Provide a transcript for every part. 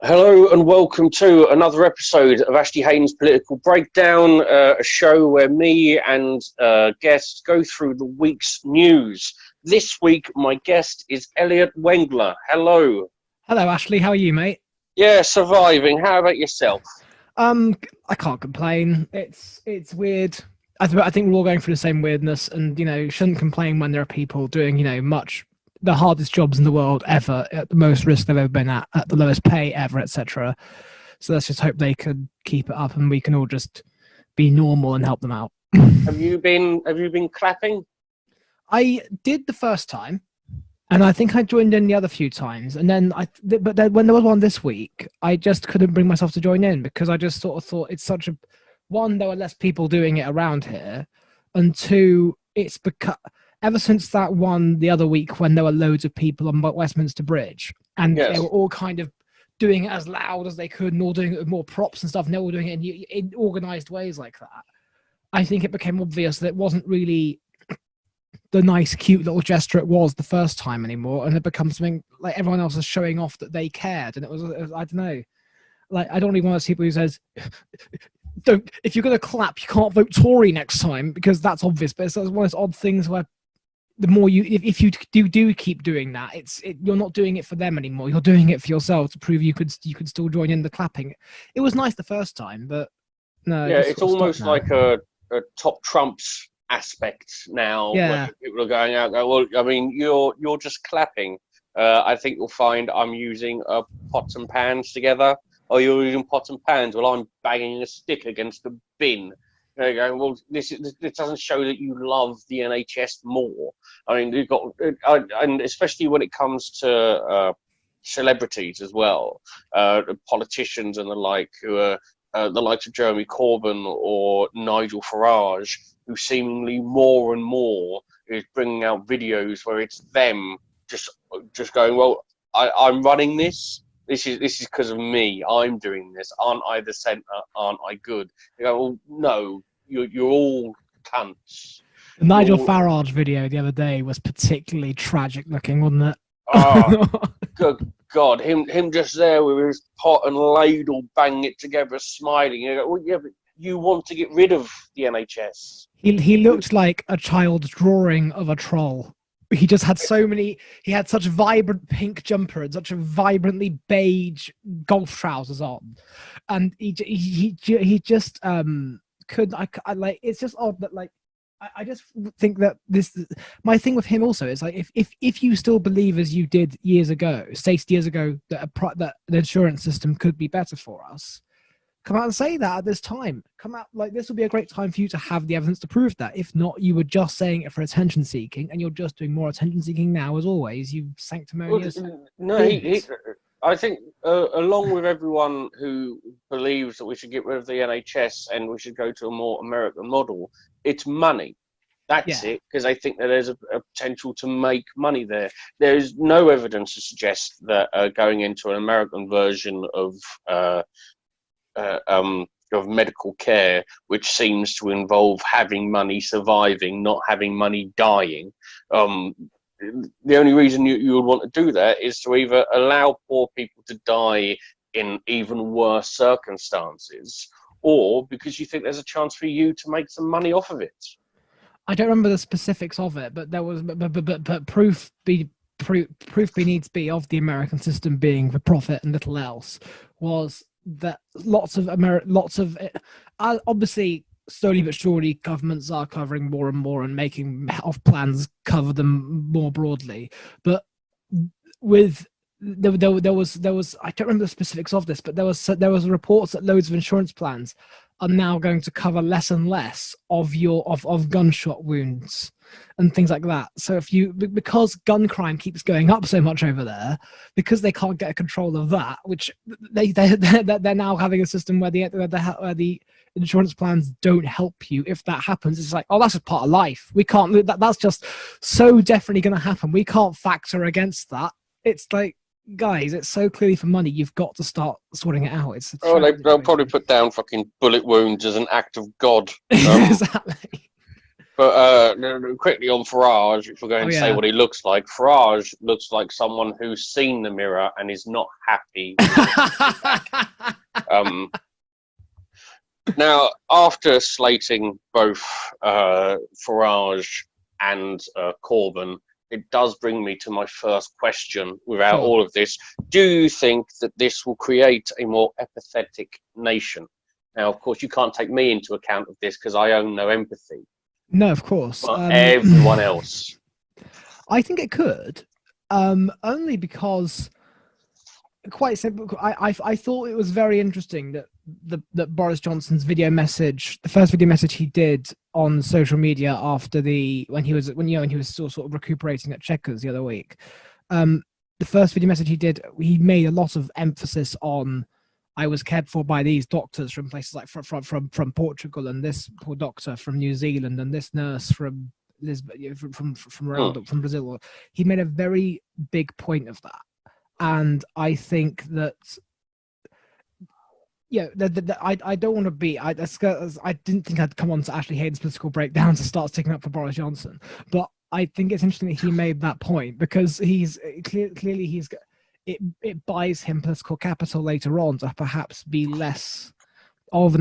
Hello and welcome to another episode of Ashley Haden's Political Breakdown, a show where me and guests go through the week's news. This week, my guest is Elliot Wengler. Hello. Hello, Ashley. How are you, mate? Yeah, surviving. How about yourself? I can't complain. It's weird. I think we're all going through the same weirdness, and shouldn't complain when there are people doing the hardest jobs in the world ever, at the most risk they've ever been at the lowest pay ever, etc. So let's just hope they can keep it up, and we can all just be normal and help them out. Have you been clapping? I did the first time, and I think I joined in the other few times, and then but then when there was one this week, I just couldn't bring myself to join in because I just sort of thought it's such a one, there were less people doing it around here, and two, it's because ever since that one the other week when there were loads of people on Westminster Bridge, and Yes. they were all kind of doing it as loud as they could, and all doing it with more props and stuff, and they were all doing it in organized ways like that. I think it became obvious that it wasn't really the nice, cute little gesture it was the first time anymore, and it becomes something like everyone else is showing off that they cared, and it was I don't know, like I don't really want those people who says, "Don't if you're going to clap, you can't vote Tory next time," because that's obvious. But it's one of those odd things where the more if you do keep doing that, you're not doing it for them anymore. You're doing it for yourself to prove you could still join in the clapping. It was nice the first time, but no. Yeah, it's almost like a top trumps aspect now. Yeah. Where people are going out. Well, I mean, you're just clapping. I think you'll find I'm using pots and pans together. Oh, you're using pots and pans. Well, I'm banging a stick against the bin. There you go. Well, this doesn't show that you love the NHS more. I mean, you've got, and especially when it comes to celebrities as well, politicians and the like, who are the likes of Jeremy Corbyn or Nigel Farage, who seemingly more and more is bringing out videos where it's them just going, well, I'm running this. This is because of me. I'm doing this. Aren't I the centre? Aren't I good? They go, well, no, you're all cunts. The Nigel Farage video the other day was particularly tragic looking, wasn't it? Oh, good God, him just there with his pot and ladle, banging it together, smiling. You go, well, yeah, but you want to get rid of the NHS. He looked like a child's drawing of a troll. He just had he had such vibrant pink jumper and such a vibrantly beige golf trousers on, and he just could I like, it's just odd that like I just think that my thing with him also is like if you still believe as you did years ago, 60 years ago, that that the insurance system could be better for us, come out and say that at this time. Come out, like, this would be a great time for you to have the evidence to prove that. If not, you were just saying it for attention seeking, and you're just doing more attention seeking now, as always. You sanctimonious. No, I think along with everyone who believes that we should get rid of the NHS and we should go to a more American model, it's money. That's it, because I think that there's a potential to make money there. There's no evidence to suggest that going into an American version of medical care, which seems to involve having money surviving, not having money dying. The only reason you would want to do that is to either allow poor people to die in even worse circumstances, or because you think there's a chance for you to make some money off of it. I don't remember the specifics of it, but there was but proof needs be of the American system being for profit and little else was that lots of obviously slowly but surely governments are covering more and more and making health plans cover them more broadly, but with there was I don't remember the specifics of this, but there was reports that loads of insurance plans are now going to cover less and less of gunshot wounds and things like that. So because gun crime keeps going up so much over there, because they can't get control of that, which they're now having a system where the insurance plans don't help you if that happens. It's like, oh, that's just part of life. We can't. That's just so definitely going to happen. We can't factor against that. It's like, guys, it's so clearly for money. You've got to start sorting it out. They'll probably put down fucking bullet wounds as an act of God. Exactly. But quickly on Farage, if we're going Oh, to say yeah. what he looks like, Farage looks like someone who's seen the mirror and is not happy. Now, after slating both Farage and Corbyn, it does bring me to my first question without all of this. Do you think that this will create a more empathetic nation? Now, of course, you can't take me into account of this because I own no empathy. No, of course. But everyone else. I think it could, only because, quite simple. I thought it was very interesting that that Boris Johnson's video message, the first video message he did on social media after when he was still sort of recuperating at Chequers the other week, the first video message he did, he made a lot of emphasis on, I was cared for by these doctors from places like from Portugal, and this poor doctor from New Zealand, and this nurse from Lisbon, from Brazil. He made a very big point of that, and I think that, yeah, I don't want to be. I didn't think I'd come on to Ashley Haden's political breakdown to start sticking up for Boris Johnson, but I think it's interesting that he made that point, because he's clearly he's. It buys him political capital later on to perhaps be less of an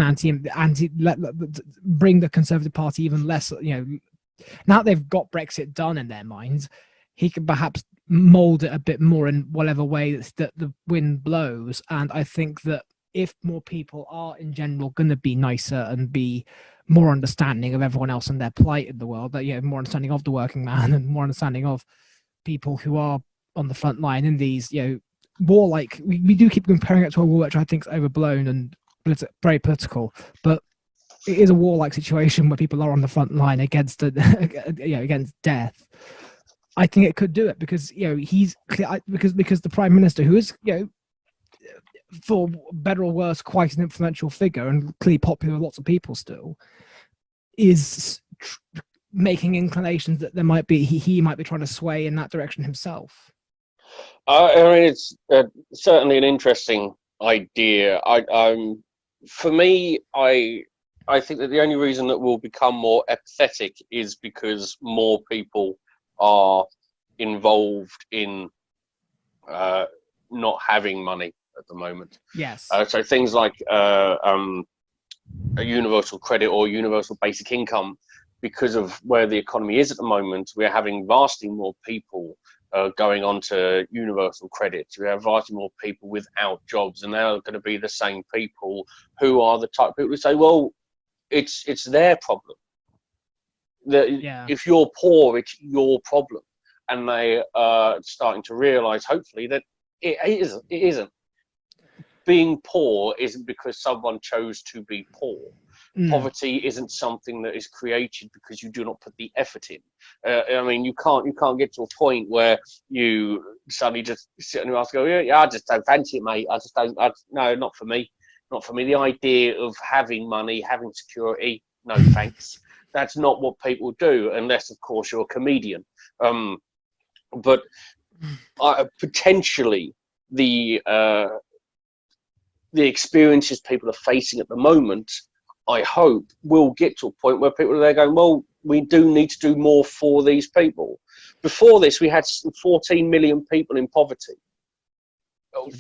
bring the Conservative Party even less. Now they've got Brexit done in their minds, he can perhaps mold it a bit more in whatever way that the wind blows. And I think that if more people are in general going to be nicer and be more understanding of everyone else and their plight in the world, that more understanding of the working man and more understanding of people who are on the front line in these, warlike. We do keep comparing it to a war, which I think is overblown and very political, but it is a warlike situation where people are on the front line against against death. I think it could do it because he's because the Prime Minister, who is for better or worse quite an influential figure and clearly popular with lots of people still, is making inclinations that there might be he might be trying to sway in that direction himself. I mean, it's certainly an interesting idea. For me, I think that the only reason that we'll become more empathetic is because more people are involved in not having money at the moment. Yes. So things like a universal credit or universal basic income, because of where the economy is at the moment, we're having vastly more people going on to universal credits. We have vastly more people without jobs, and they're going to be the same people who are the type of people who say, well, it's their problem. If you're poor, it's your problem. And they are starting to realise, hopefully, that it isn't. Being poor isn't because someone chose to be poor. Poverty isn't something that is created because you do not put the effort in. I mean, you can't get to a point where you suddenly just sit on your ass and go, yeah, I just don't fancy it, mate. I just don't. No, not for me. Not for me. The idea of having money, having security, no thanks. That's not what people do, unless, of course, you're a comedian. But potentially the experiences people are facing at the moment, I hope, will get to a point where people are there going, well, we do need to do more for these people. Before this, we had 14 million people in poverty.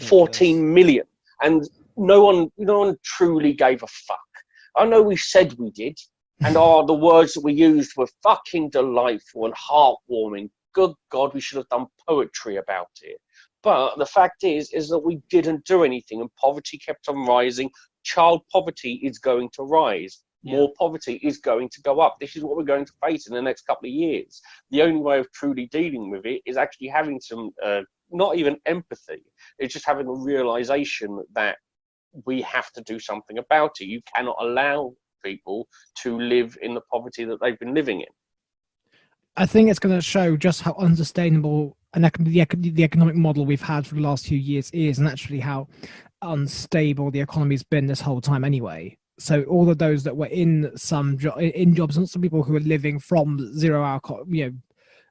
14 million. And no one truly gave a fuck. I know we said we did, and the words that we used were fucking delightful and heartwarming. Good God, we should have done poetry about it. But the fact is that we didn't do anything, and poverty kept on rising. Child poverty is going to rise. More poverty is going to go up. This is what we're going to face in the next couple of years. The only way of truly dealing with it is actually having some, not even empathy. It's just having a realization that we have to do something about it. You cannot allow people to live in the poverty that they've been living in. I think it's going to show just how unsustainable the economic model we've had for the last few years is, and actually how unstable the economy's been this whole time anyway. So all of those that were in jobs, and some people who are living from 0 hour,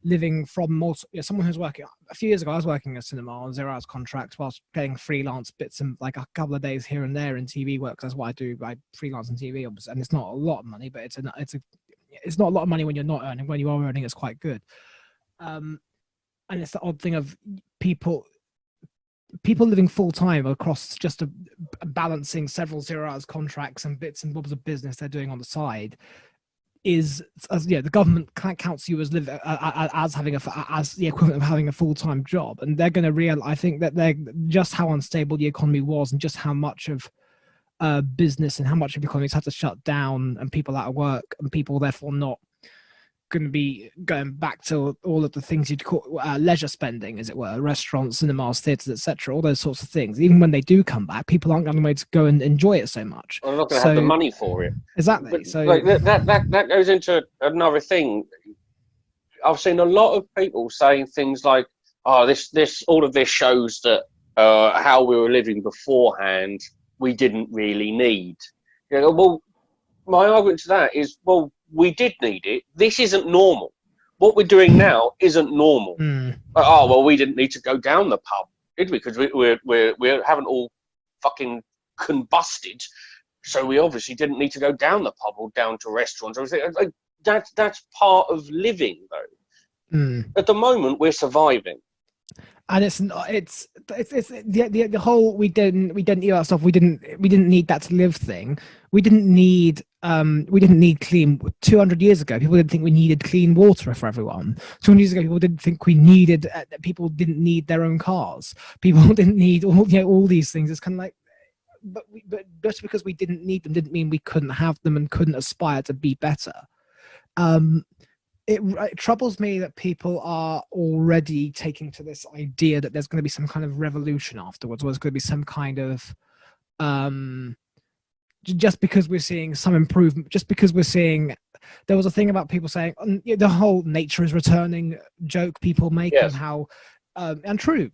living from someone who's working. A few years ago, I was working at a cinema on 0 hours contracts whilst getting freelance bits and like a couple of days here and there in TV work. That's what I do. I freelance in TV, and it's not a lot of money, but it's a it's not a lot of money when you're not earning. When you are earning, it's quite good. And it's the odd thing of people living full time across just balancing several 0 hours contracts and bits and bobs of business they're doing on the side. The government counts you as having as the equivalent of having a full-time job, and they're going to realize, I think, that they're just how unstable the economy was, and just how much of business and how much of the economies had to shut down, and people out of work, and people therefore not going to be going back to all of the things you'd call leisure spending, as it were, restaurants, cinemas, theatres, etc., all those sorts of things. Even when they do come back, people aren't going to go and enjoy it so much. I'm not going to have the money for it. Exactly. But, so like, that goes into another thing. I've seen a lot of people saying things like, "Oh, all of this shows that how we were living beforehand, we didn't really need." Well, my argument to that is, well, we did need it. This isn't normal. What we're doing now isn't normal. Oh, well, we didn't need to go down the pub, did we? Because we haven't all fucking combusted, so we obviously didn't need to go down the pub or down to restaurants. Like, that's part of living, though. At the moment, we're surviving. And it's the whole we didn't eat that stuff. We didn't need that to live thing. We didn't need clean 200 years ago. People didn't think we needed clean water for everyone. 200 years ago, people didn't think people didn't need their own cars. People didn't need all these things. It's kind of like, but just because we didn't need them didn't mean we couldn't have them and couldn't aspire to be better. It troubles me that people are already taking to this idea that there's going to be some kind of revolution afterwards, or there's going to be some kind of just because we're seeing some improvement, just because we're seeing, there was a thing about people saying the whole nature is returning joke people make, yes, and how and true,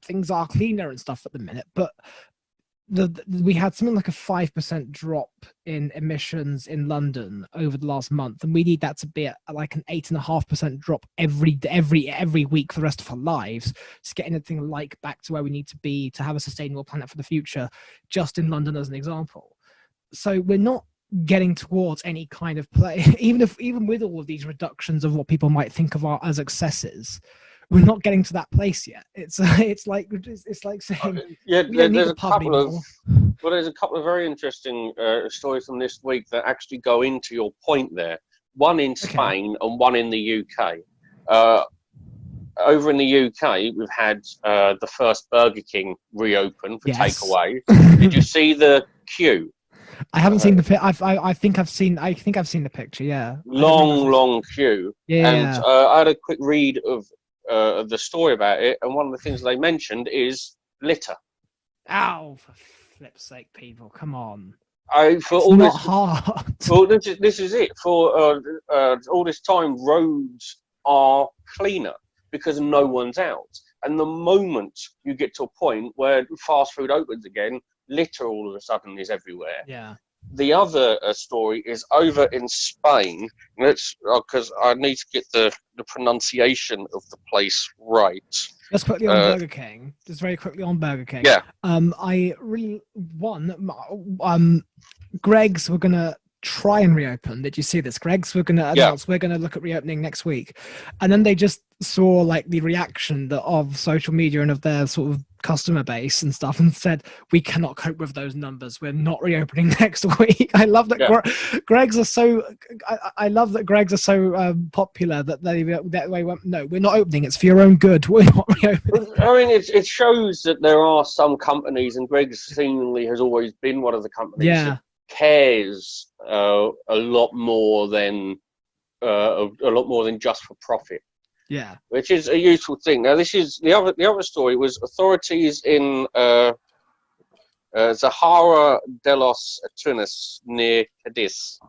things are cleaner and stuff at the minute, but we had something like a 5% drop in emissions in London over the last month, and we need that to be at like an 8.5% drop every week for the rest of our lives to get anything like back to where we need to be to have a sustainable planet for the future, just in London as an example. So we're not getting towards any kind of play, even with all of these reductions of what people might think of as excesses. We're not getting to that place yet. It's like saying there's a couple of very interesting stories from this week that actually go into your point there. One in Spain and one in the UK. Over in the UK, we've had the first Burger King reopen for takeaway. Did you see the queue? I haven't seen the. I think I've seen the picture. Yeah. Long queue. Yeah. And I had a quick read of the story about it, and one of the things they mentioned is litter. Ow, for flip's sake, people, come on. It's all not hard. Well, this is it. For all this time, roads are cleaner because no one's out. And the moment you get to a point where fast food opens again, litter all of a sudden is everywhere. Yeah. The other story is over in Spain. Let's, because I need to get the pronunciation of the place right. Just quickly on Burger King. Just very quickly on Burger King. Yeah. I really Greg's were gonna try and reopen. Did you see this? Greg's were gonna announce we're gonna look at reopening next week, and then they just saw like the reaction of social media and of their sort of customer base and stuff, and said we cannot cope with those numbers. We're not reopening next week. I love that Greg's are so. I love that Greg's are so popular that they went. No, we're not opening. It's for your own good. We're not reopening. I mean, it shows that there are some companies, and Greg's seemingly has always been one of the companies that cares a lot more than just for profit. Yeah, which is a useful thing. Now, this is the other story was authorities in Zahara de los Tunis near Cadiz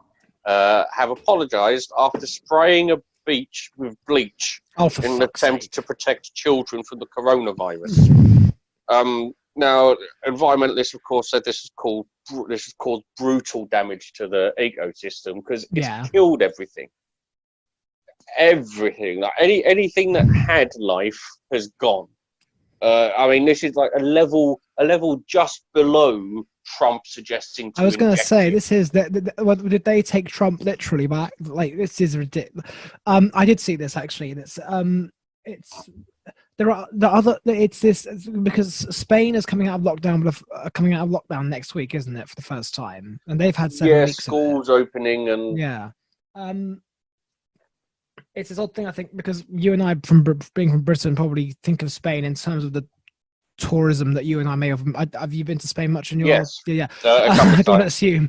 have apologized after spraying a beach with bleach in an attempt to protect children from the coronavirus. Now, environmentalists, of course, said this is caused brutal damage to the ecosystem because it's killed everything. Like anything that had life has gone. I mean, this is like a level just below Trump suggesting to I was going to inject say you. this is what did they take Trump literally back? Like this is ridiculous. I did see this actually. It's there are the other. It's this because Spain is coming out of lockdown, coming out of lockdown next week, isn't it, for the first time? And they've had 7 weeks of it. Schools opening and Yeah. It's this odd thing, I think, because you and I, being from Britain, probably think of Spain in terms of the tourism that you and I may have. Have you been to Spain much in your? Yes. Yeah. a couple I of don't times. assume.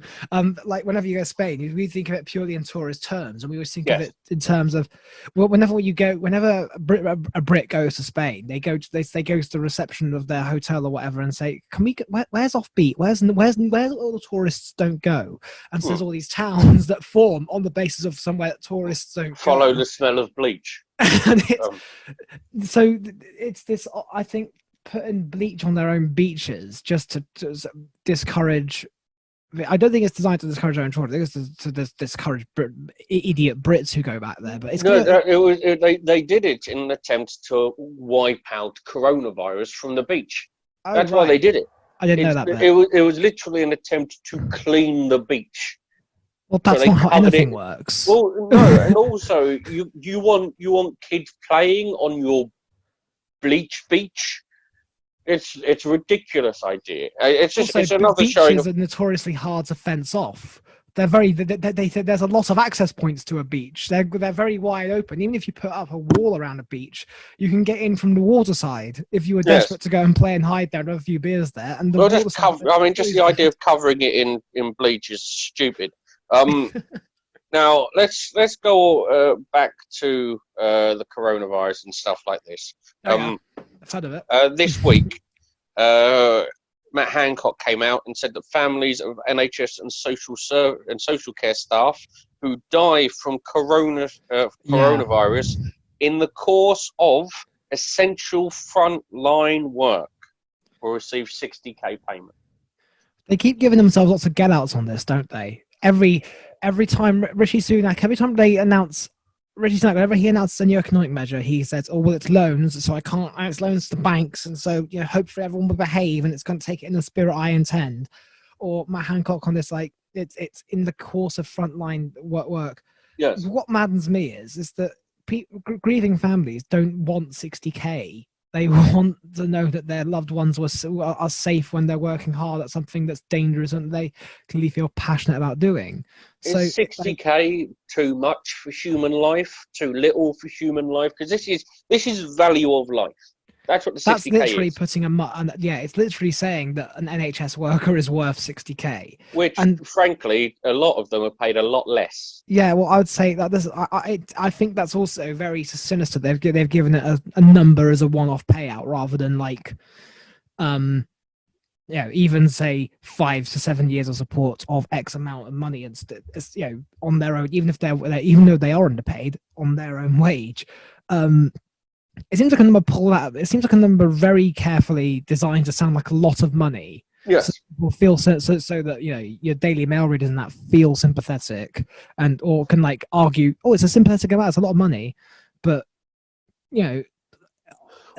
Like whenever you go to Spain, we think of it purely in tourist terms, and we always think of Yes. it in terms of, well, whenever a Brit goes to Spain, they go to the reception of their hotel or whatever and say, "Can we? Where's offbeat? Where's all the tourists don't go?" And so there's all these towns that form on the basis of somewhere that tourists don't Follow go. the smell of bleach. And so it's this, I think, putting bleach on their own beaches just to discourage. I don't think it's designed to discourage their own tourism. I think it's to discourage idiot Brits who go back there. But it's they did it in an attempt to wipe out coronavirus from the beach. That's why they did it. I didn't know that bit. It was literally an attempt to clean the beach. Well, that's not how anything works. Well, no, and also you want kids playing on your bleach beach. It's a ridiculous idea. It's another beaches showing are notoriously hard to fence off. They're very. There's a lot of access points to a beach. They're very wide open. Even if you put up a wall around a beach, you can get in from the water side if you were desperate to go and play and hide there and have a few beers there. And just the idea of covering it in bleach is stupid. Now let's go back to the coronavirus and stuff like this. I've heard of it. This week, Matt Hancock came out and said that families of NHS and social care staff who die from coronavirus in the course of essential frontline work will receive 60k payment. They keep giving themselves lots of get-outs on this, don't they? Every time Rishi Sunak, whenever he announces a new economic measure, he says, "Oh well, it's loans, so it's loans to banks, and so hopefully everyone will behave, and it's going to take it in the spirit I intend." Or Matt Hancock on this, like it's in the course of frontline work. Yes. What maddens me is that grieving families don't want 60k. They want to know that their loved ones are safe when they're working hard at something that's dangerous and they clearly feel passionate about doing. Is 60k too much for human life? Too little for human life? Because this is value of life. That's what the 60k that's literally is. It's literally saying that an NHS worker is worth 60k. Which, frankly, a lot of them are paid a lot less. Yeah, well, I would say that I think that's also very sinister. They've given it a number as a one-off payout rather than even say 5 to 7 years of support of X amount of money and on their own, even though they are underpaid on their own wage. It seems like a number It seems like a number very carefully designed to sound like a lot of money. Yes. So people feel so that your Daily Mail readers and that feel sympathetic or can argue, oh, it's a sympathetic amount, it's a lot of money, but the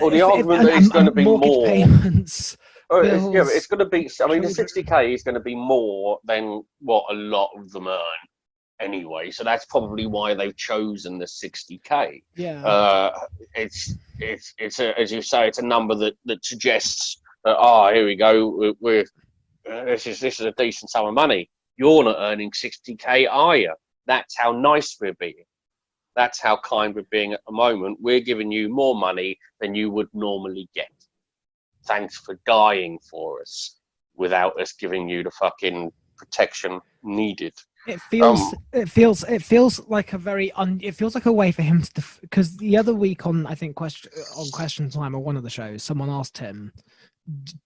argument that it's going to be more payments. But it's going to be. I mean, the 60k is going to be more than what a lot of them earn anyway. So that's probably why they've chosen the 60k. Yeah. It's as you say, it's a number that suggests that here we go. This is a decent sum of money. You're not earning 60k, are you? That's how nice we're being. That's how kind we're being at the moment. We're giving you more money than you would normally get. Thanks for dying for us without us giving you the fucking protection needed. It feels like a very it feels like a way for him to, because the other week on Question Time or one of the shows, someone asked him,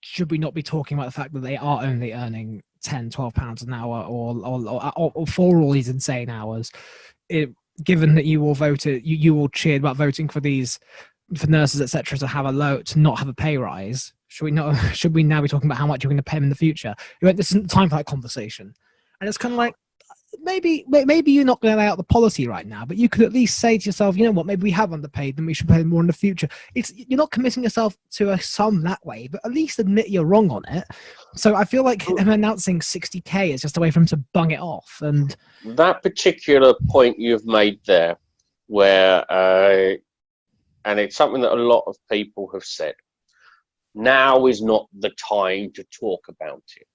should we not be talking about the fact that they are only earning £10-12 an hour or for all these insane hours, given that you all cheered about voting for nurses, etc., to not have a pay rise. Should we now be talking about how much you're going to pay them in the future? He went, this isn't the time for that conversation. And it's kind of like, maybe you're not going to lay out the policy right now, but you could at least say to yourself, you know what, maybe we have underpaid them, we should pay them more in the future. You're not committing yourself to a sum that way, but at least admit you're wrong on it. So I feel like him announcing 60k is just a way for him to bung it off. And that particular point you've made there, where and it's something that a lot of people have said, now is not the time to talk about it.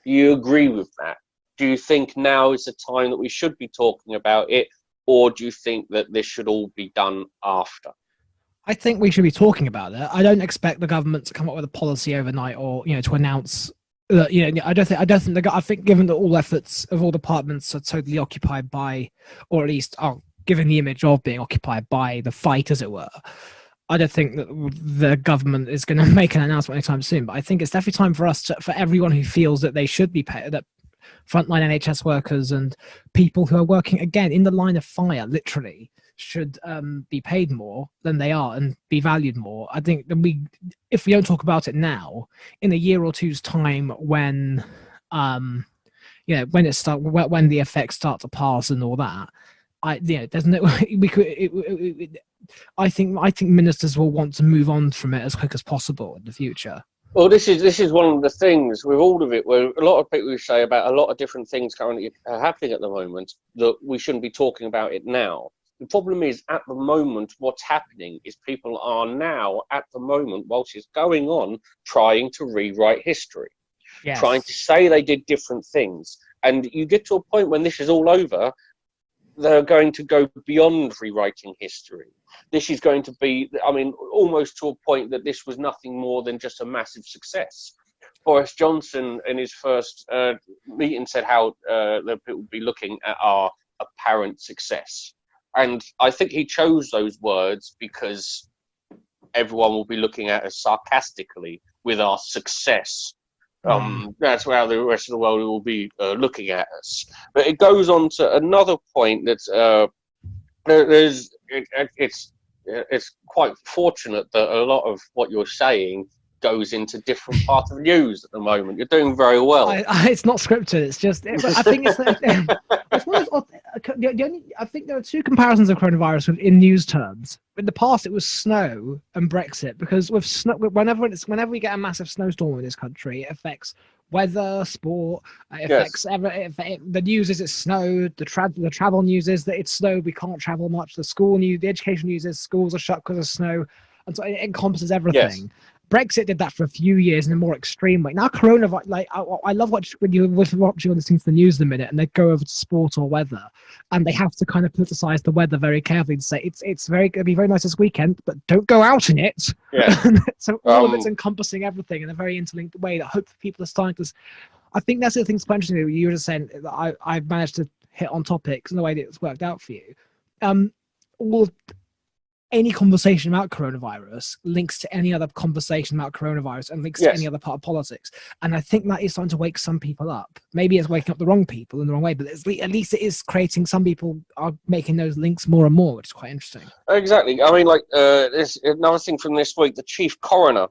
Do you agree with that? Do you think now is the time that we should be talking about it, or do you think that this should all be done after? I think we should be talking about it. I don't expect the government to come up with a policy overnight, or to announce. I think given that all efforts of all departments are totally occupied by, or at least are given the image of being occupied by the fight, as it were, I don't think that the government is going to make an announcement anytime soon. But I think it's definitely time for for everyone who feels that they should be paid, that frontline NHS workers and people who are working again in the line of fire, literally, should be paid more than they are and be valued more. I think that if we don't talk about it now, in a year or two's time, when when the effects start to pass and all that, there's no we could. I think ministers will want to move on from it as quick as possible in the future. Well, this is one of the things with all of it, where a lot of people say about a lot of different things currently happening at the moment, that we shouldn't be talking about it now. The problem is, at the moment, what's happening is people are now, at the moment, whilst it's going on, trying to rewrite history, yes, trying to say they did different things. And you get to a point when this is all over, they're going to go beyond rewriting history. This is going to be, almost to a point that this was nothing more than just a massive success. Boris Johnson, in his first meeting, said how the people would be looking at our apparent success. And I think he chose those words because everyone will be looking at us sarcastically with our success. That's how the rest of the world will be looking at us. But it goes on to another point that it's quite fortunate that a lot of what you're saying goes into different parts of the news at the moment. You're doing very well. It's not scripted. It's just. I think it's one of those, I think there are two comparisons of coronavirus in news terms. In the past, it was snow and Brexit, because with snow, whenever we get a massive snowstorm in this country, it affects weather, sport. It affects the news is it's snowed. The travel news is that it's snowed. We can't travel much. The education news is schools are shut because of snow, and so it encompasses everything. Yes. Brexit did that for a few years in a more extreme way. Now coronavirus, I love when you're watching or listening to the news in a minute and they go over to sport or weather, and they have to kind of politicize the weather very carefully to say it's going to be very nice this weekend, but don't go out in it. Yeah. So all of it's encompassing everything in a very interlinked way that hopefully people are starting to. I think that's the thing that's quite interesting. You were just saying that I've managed to hit on topics in the way that it's worked out for you. Any conversation about coronavirus links to any other conversation about coronavirus and links to any other part of politics. And I think that is starting to wake some people up. Maybe it's waking up the wrong people in the wrong way, but at least it is creating, some people are making those links more and more, which is quite interesting. Exactly. There's another thing from this week. The chief coroner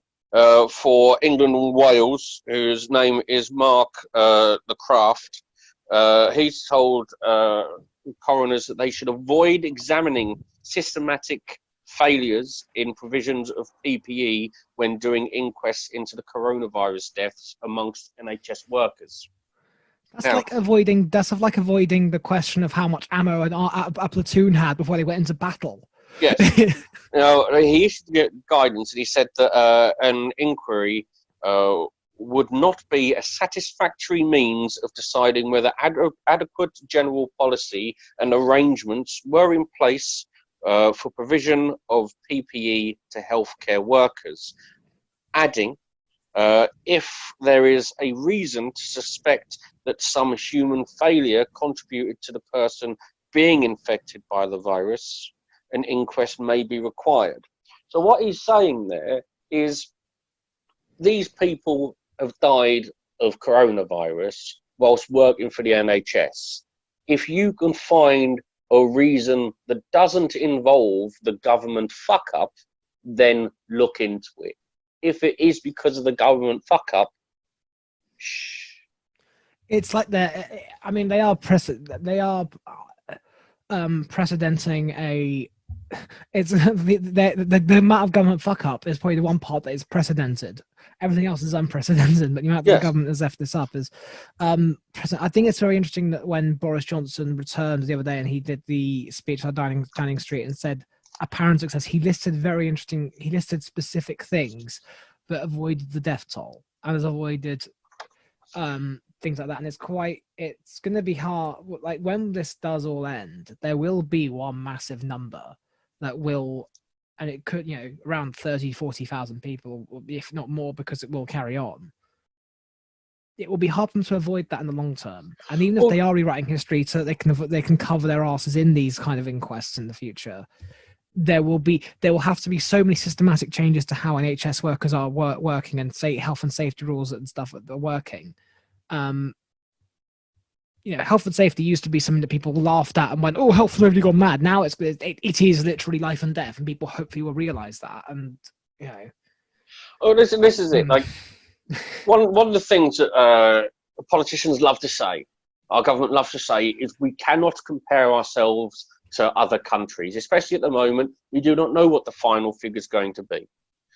for England and Wales, whose name is Mark the Craft, he's told coroners that they should avoid examining systematic failures in provisions of PPE when doing inquests into the coronavirus deaths amongst NHS workers. That's like avoiding the question of how much ammo a platoon had before they went into battle. Yes. He issued guidance, and he said that an inquiry would not be a satisfactory means of deciding whether adequate general policy and arrangements were in place for provision of PPE to healthcare workers, adding, if there is a reason to suspect that some human failure contributed to the person being infected by the virus, an inquest may be required. So what he's saying there is these people have died of coronavirus whilst working for the NHS. If you can find a reason that doesn't involve the government fuck up, then look into it. If it is because of the government fuck up, shh. it's like I mean, they are precedenting a. It's the amount of government fuck up is probably the one part that is precedented. Everything else is unprecedented, but the amount that the government has left this up is I think it's very interesting that when Boris Johnson returned the other day and he did the speech at Downing Street and said apparent success, he listed specific things that avoided the death toll and has avoided things like that. And it's going to be hard. Like when this does all end, there will be one massive number that will, and it could, around 30,000-40,000 people, if not more, because it will carry on. It will be hard for them to avoid that in the long term. And even if they are rewriting history so that they can cover their asses in these kind of inquests in the future, there will have to be so many systematic changes to how NHS workers are working and health and safety rules and stuff that are working. Health and safety used to be something that people laughed at and went, "Oh, health has really gone mad." Now it is literally life and death, and people hopefully will realize that. And oh, this is it. Like one of the things that politicians love to say, our government loves to say, is we cannot compare ourselves to other countries, especially at the moment. We do not know what the final figure is going to be.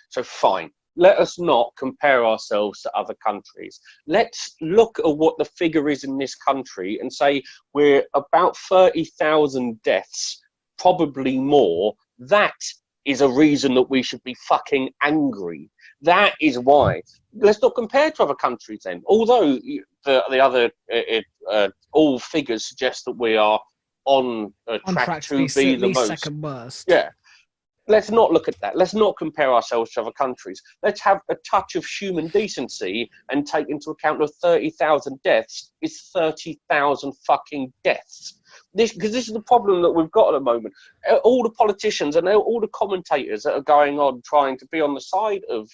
So fine. Let us not compare ourselves to other countries. Let's look at what the figure is in this country and say we're about 30,000 deaths, probably more. That is a reason that we should be fucking angry. That is why. Let's not compare to other countries then. Although the other, all figures suggest that we are on track to be the most. Second worst. Yeah. Let's not look at that. Let's not compare ourselves to other countries. Let's have a touch of human decency and take into account of 30,000 deaths is 30,000 fucking deaths. Because this is the problem that we've got at the moment. All the politicians and all the commentators that are going on trying to be on the side of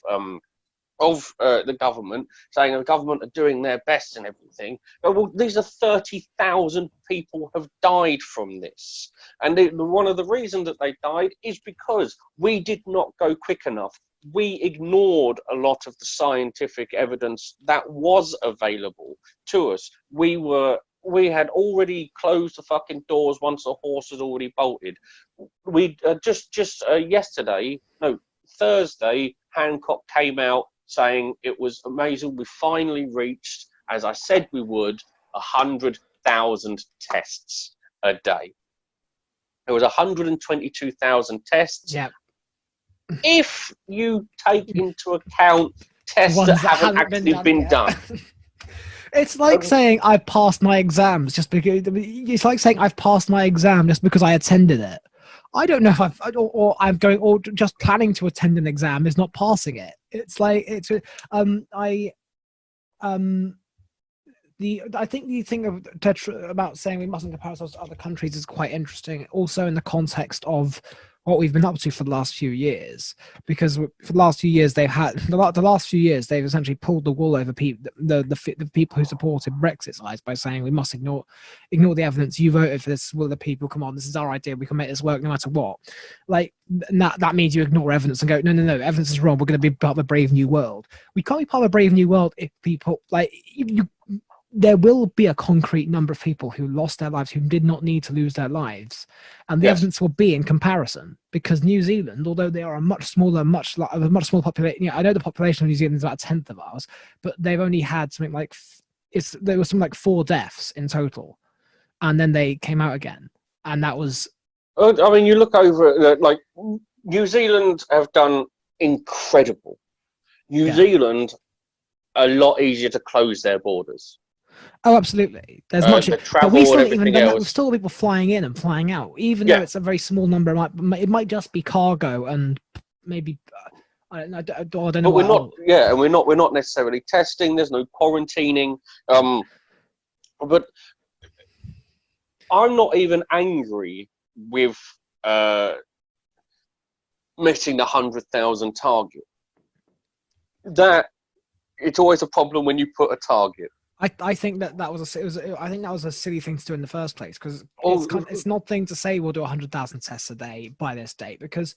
the government, saying the government are doing their best and everything. Well, these are 30,000 people have died from this. And one of the reasons that they died is because we did not go quick enough. We ignored a lot of the scientific evidence that was available to us. We had already closed the fucking doors once the horse had already bolted. We Thursday, Hancock came out saying it was amazing. We finally reached, as I said we would, 100,000 tests a day. There was 122,000 tests. Yeah. If you take into account tests that haven't actually been done. It's like saying I passed my exams just because. It's like saying I've passed my exam just because I attended it. I don't know if I'm going or just planning to attend an exam is not passing it. It's like I think the thing about saying we mustn't compare ourselves to other countries is quite interesting. Also in the context of what we've been up to for the last few years, because for the last few years they've essentially pulled the wool over the people who supported Brexit's eyes by saying we must ignore the evidence. You voted for this, will the people? Come on, this is our idea. We can make this work no matter what. Like that means you ignore evidence and go, no, evidence is wrong. We're going to be part of a brave new world. We can't be part of a brave new world if people like you. There will be a concrete number of people who lost their lives who did not need to lose their lives, and the evidence will be in comparison. Because New Zealand, although they are a much smaller population, I know the population of New Zealand is about 1/10 of ours, but they've only had something like 4 deaths in total, and then they came out again, and that was. I mean, you look over like New Zealand have done incredible. New Zealand, a lot easier to close their borders. Oh, absolutely. There's much, but we still even then. There's still people flying in and flying out, even though it's a very small number. It might just be cargo and maybe I don't know. But we're not. Yeah, and we're not necessarily testing. There's no quarantining. But I'm not even angry with missing the 100,000 target. That it's always a problem when you put a target. I think that was a silly thing to do in the first place, because it's not thing to say we'll do 100,000 tests a day by this date, because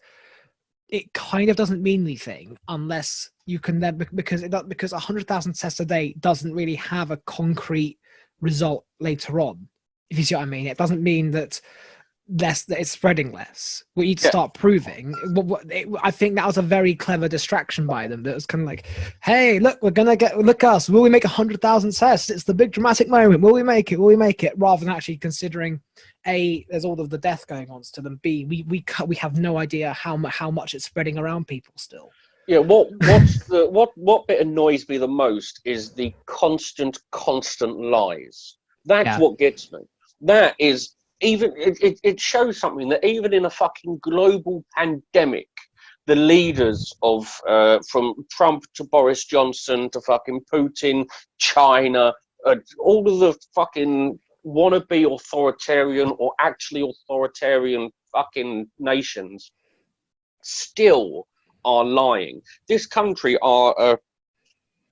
it kind of doesn't mean anything unless you can then because 100,000 tests a day doesn't really have a concrete result later on. If you see what I mean, it doesn't mean that it's spreading less. We need to start proving. I think that was a very clever distraction by them. That was kind of like, hey, look, look us. Will we make 100,000 tests? It's the big dramatic moment. Will we make it? Will we make it? Rather than actually considering, A, there's all of the death going on to them. B, we have no idea how much it's spreading around people still. Yeah, what bit annoys me the most is the constant lies. That's what gets me. That is, even it shows something that even in a fucking global pandemic, the leaders of from Trump to Boris Johnson to fucking Putin, China, all of the fucking wannabe authoritarian or actually authoritarian fucking nations still are lying. This country, our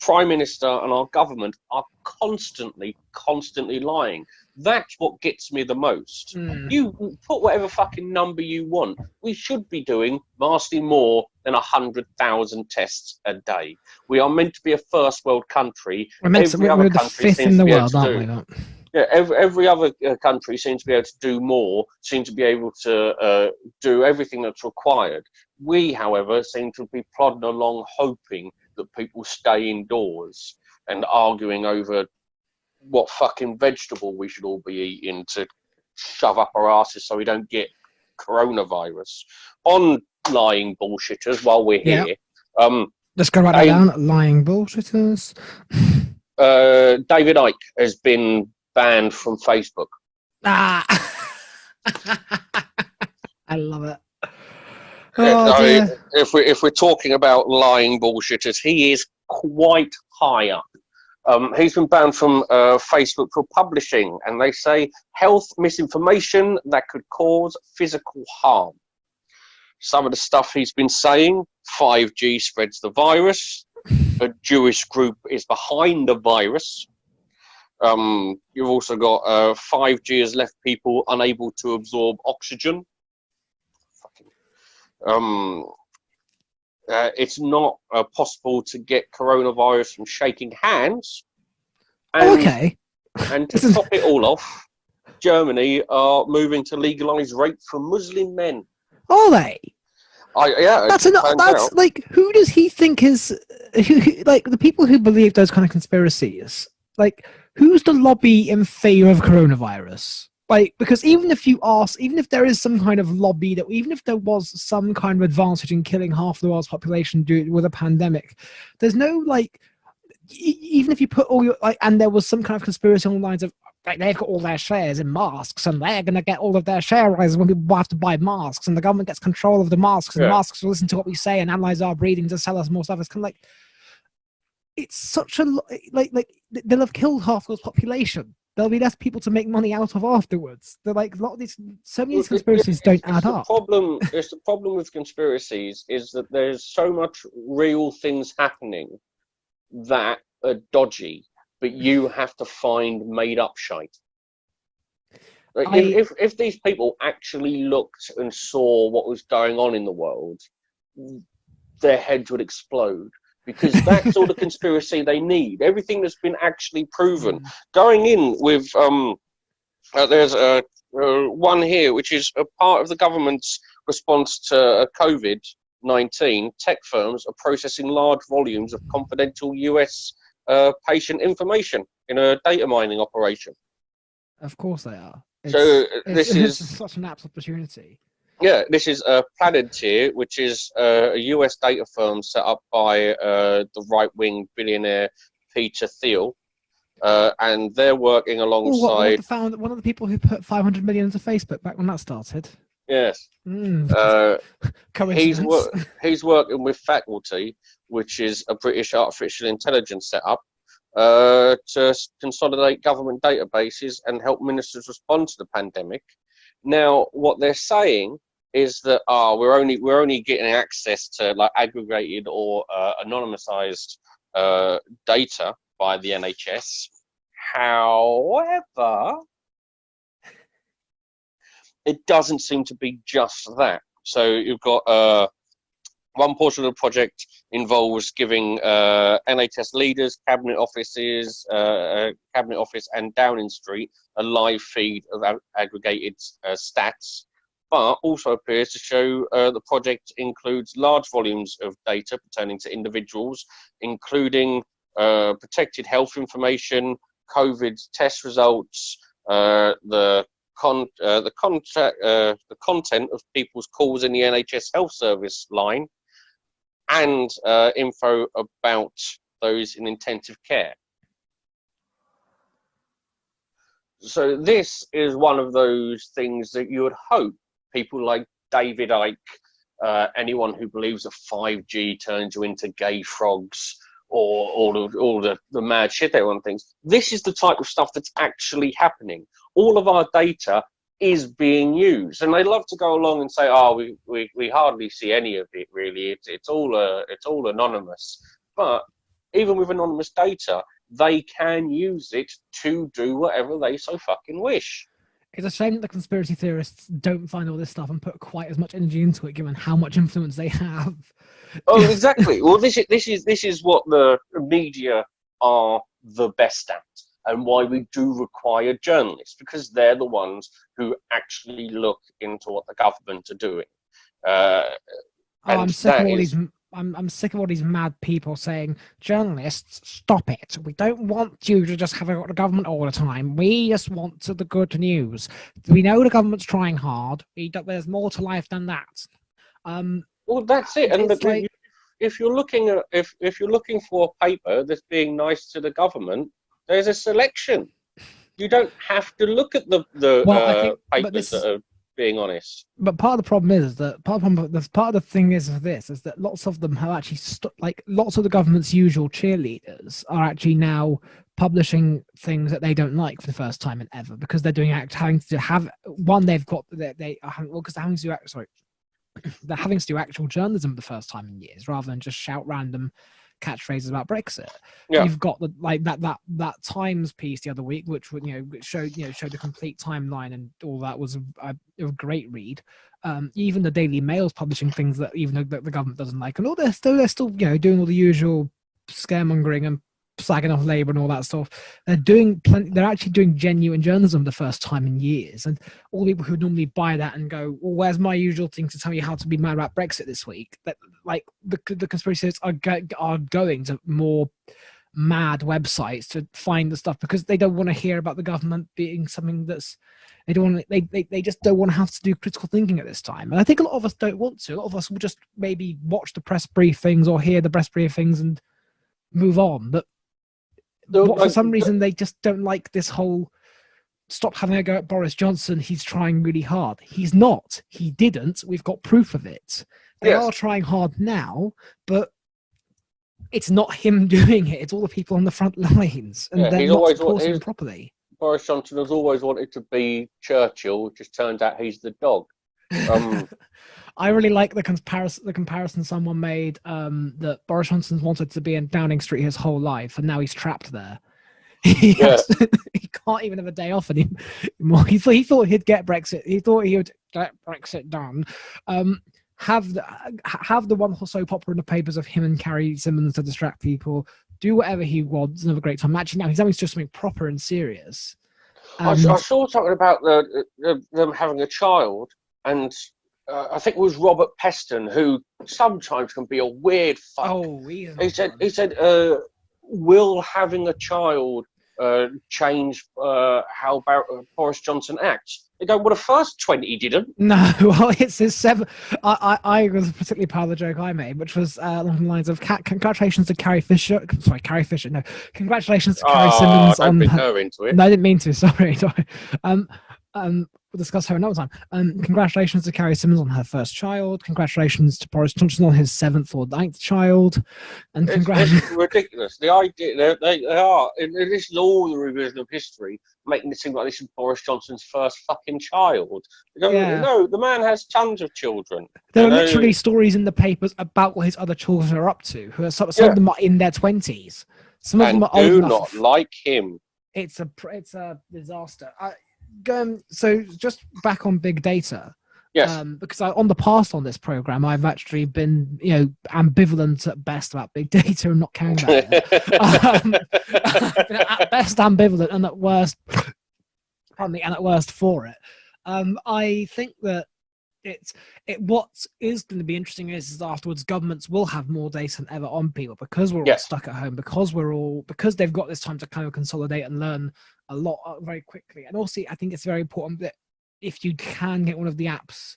prime minister and our government are constantly lying. That's what gets me the most. You put whatever fucking number you want. We should be doing vastly more than 100,000 tests a day. We are meant to be a first world country. We're the fifth in the world, aren't we? Not? Yeah, every other country seems to be able to do more, seems to be able to do everything that's required. We, however, seem to be plodding along hoping that people stay indoors and arguing over what fucking vegetable we should all be eating to shove up our asses so we don't get coronavirus. On lying bullshitters while we're here. Let's go right down. Lying bullshitters. David Icke has been banned from Facebook. I love it. If we're talking about lying bullshitters, he is quite high up. He's been banned from Facebook for publishing, and they say, health misinformation that could cause physical harm. Some of the stuff he's been saying: 5G spreads the virus, a Jewish group is behind the virus. You've also got 5G has left people unable to absorb oxygen. It's not possible to get coronavirus from shaking hands. And, and to top it all off, Germany are moving to legalise rape for Muslim men. Are they? That's like, who does he think is like the people who believe those kind of conspiracies? Like, who's the lobby in favor of coronavirus? Like, because even if there is some kind of lobby even if there was some kind of advantage in killing half the world's population with a pandemic, there's no, like, even if you put all your, like, and there was some kind of conspiracy on the lines of, like, they've got all their shares in masks and they're going to get all of their share rises when people have to buy masks, and the government gets control of the masks, and the masks will listen to what we say and analyze our breathing to sell us more stuff. It's kind of like, it's such a, like they'll have killed half the population. There'll be less people to make money out of afterwards. They're like, a lot of these, so many conspiracies don't add up. It's the problem with conspiracies is that there's so much real things happening that are dodgy, but you have to find made up shite. Like, if these people actually looked and saw what was going on in the world, their heads would explode. Because that's all the conspiracy they need. Everything that's been actually proven. Going in with, there's one here, which is a part of the government's response to COVID-19. Tech firms are processing large volumes of confidential US patient information in a data mining operation. Of course they are. This is such an apt opportunity. Yeah, this is Palantir, which is a US data firm set up by the right-wing billionaire Peter Thiel, and they're working alongside... one of the people who put 500 million into Facebook back when that started. Yes. He's working with Faculty, which is a British artificial intelligence setup, to consolidate government databases and help ministers respond to the pandemic. Now, what they're saying is that we're only getting access to, like, aggregated or anonymized data by the NHS. However, it doesn't seem to be just that. So you've got One portion of the project involves giving NHS leaders, cabinet office and Downing Street a live feed of aggregated stats, but also appears to show the project includes large volumes of data pertaining to individuals, including protected health information, COVID test results, the content of people's calls in the NHS Health Service line, and info about those in intensive care. So this is one of those things that you would hope people like David Icke, anyone who believes that 5G turns you into gay frogs, or all the mad shit everyone thinks. This is the type of stuff that's actually happening. All of our data is being used, and they love to go along and say, "Oh, we hardly see any of it. Really, it's all anonymous." But even with anonymous data, they can use it to do whatever they so fucking wish. It's a shame that the conspiracy theorists don't find all this stuff and put quite as much energy into it, given how much influence they have. Oh, exactly. Well, this is what the media are the best at, and why we do require journalists, because they're the ones who actually look into what the government are doing. I'm sick of all these. I'm sick of all these mad people saying, "Journalists, stop it. We don't want you to just have the government all the time. We just want the good news. We know the government's trying hard. There's more to life than that." Well, that's it. And if you're looking at if you're looking for a paper that's being nice to the government, there's a selection. You don't have to look at the papers that are being honest. But part of the problem is that part of the thing is that lots of them have actually lots of the government's usual cheerleaders are actually now publishing things that they don't like for the first time in ever, because they're they're having to do actual journalism for the first time in years, rather than just shout random catchphrases about Brexit. Yeah. You've got that Times piece the other week, which showed the complete timeline, and all that was a great read. Even the Daily Mail's publishing things that even the government doesn't like, and all they're still doing all the usual scaremongering and slagging off Labour and all that stuff. They're actually doing genuine journalism the first time in years, and all the people who normally buy that and go, "Well, where's my usual thing to tell you how to be mad about Brexit this week?" That the conspiracy theorists are going to more mad websites to find the stuff, because they don't want to hear about the government being something that's they just don't want to have to do critical thinking at this time. And I think a lot of us don't want to. A lot of us will just maybe watch the press briefings or hear the press briefings and move on. But for some reason they just don't like this whole stop having a go at Boris Johnson, he's trying really hard. He's not. He didn't. We've got proof of it. They are trying hard now, but it's not him doing it. It's all the people on the front lines, and they're not supporting him properly. Boris Johnson has always wanted to be Churchill. It just turns out he's the dog. I really like the comparison someone made, that Boris Johnson's wanted to be in Downing Street his whole life, and now he's trapped there. He can't even have a day off anymore. He thought he'd get Brexit. He thought he would get Brexit done. Have the one soap opera in the papers of him and Carrie Simmons to distract people. Do whatever he wants and have a great time. Actually, now he's having to do something proper and serious. I saw something about them having a child, and I think it was Robert Peston, who sometimes can be a weird fuck. Oh, he said, will having a child change how Boris Johnson acts? They go, well, the first 20 didn't. No, well, it's his seven. I was particularly proud of the joke I made, which was along the lines of congratulations to Carrie Fisher. Sorry, Carrie Fisher. No, congratulations to Carrie Simmons on her into it. No, I didn't mean to. Sorry. We'll discuss her another time. Congratulations to Carrie Simmons on her first child. Congratulations to Boris Johnson on his 7th or 9th child. And it's ridiculous. The idea they are. This is all the revision of history, making it seem like this is Boris Johnson's first fucking child. No, the man has tons of children. There are literally stories in the papers about what his other children are up to. Some of them are in their 20s. Some of them are old enough. Do not like him. It's a disaster. So just back on big data, Yes. Because on the past on this program, I've actually been, ambivalent at best about big data and not caring about it. At best ambivalent, and at worst, pardon me, and at worst for it. I think that what is going to be interesting is afterwards governments will have more data than ever on people, because we're all stuck at home, because they've got this time to kind of consolidate and learn a lot very quickly. And also, I think it's very important that if you can get one of the apps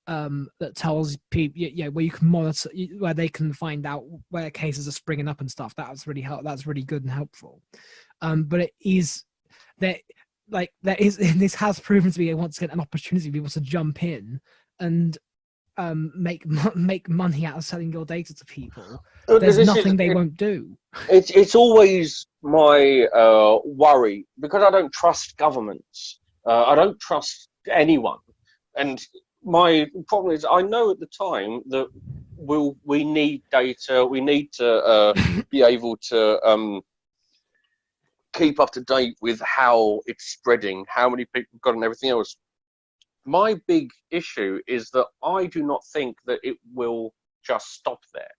that tells people, where you can monitor, where they can find out where cases are springing up and stuff, that's really good and helpful. But it is that, this has proven to be, once again, an opportunity for people to jump in and make money out of selling your data to people. There's nothing they won't do. It's always my worry, because I don't trust governments. I don't trust anyone, and my problem is, I know at the time that we need data. We need to be able to keep up to date with how it's spreading, how many people have got, and everything else. My big issue is that I do not think that it will just stop there.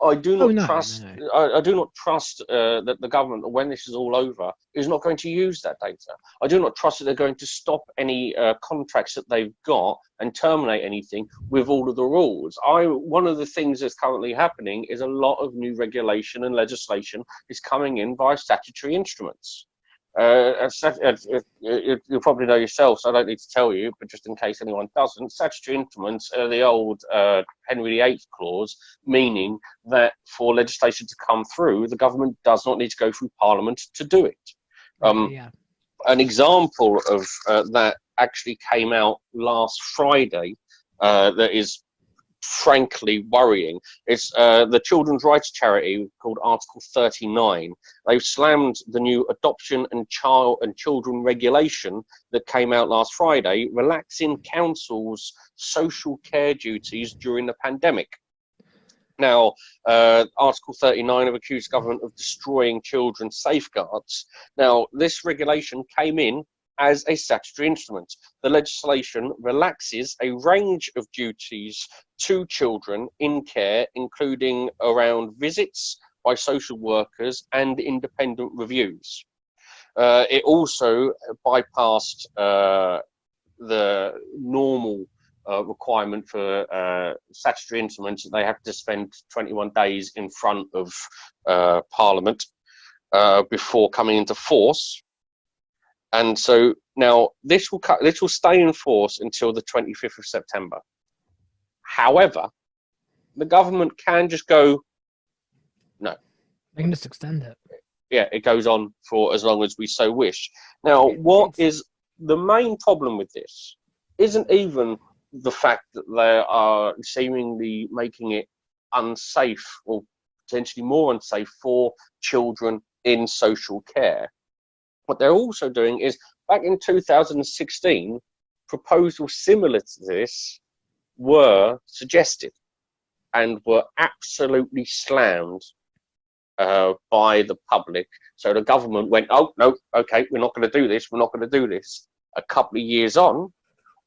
I do not trust. No. I do not trust that the government, when this is all over, is not going to use that data. I do not trust that they're going to stop any contracts that they've got and terminate anything with all of the rules. One of the things that's currently happening is a lot of new regulation and legislation is coming in via statutory instruments. You probably know yourself, so I don't need to tell you, but just in case anyone doesn't, statutory instruments are the old Henry VIII clause, meaning that for legislation to come through, the government does not need to go through Parliament to do it. An example of that actually came out last Friday that is frankly worrying. It's the children's rights charity called Article 39. They've slammed the new adoption and children regulation that came out last Friday, relaxing councils' social care duties during the pandemic. Now, Article 39 have accused government of destroying children's safeguards. Now, this regulation came in as a statutory instrument. The legislation relaxes a range of duties to children in care, including around visits by social workers and independent reviews. It also bypassed the normal requirement for statutory instruments that they have to spend 21 days in front of Parliament before coming into force. And so now this will stay in force until the 25th of September. However, the government can just go, no. They can just extend it. Yeah, it goes on for as long as we so wish. Now, what is the main problem with this isn't even the fact that they are seemingly making it unsafe, or potentially more unsafe, for children in social care. What they're also doing is, back in 2016, proposals similar to this were suggested and were absolutely slammed by the public. So the government went, oh, no, okay, we're not going to do this, we're not going to do this. A couple of years on,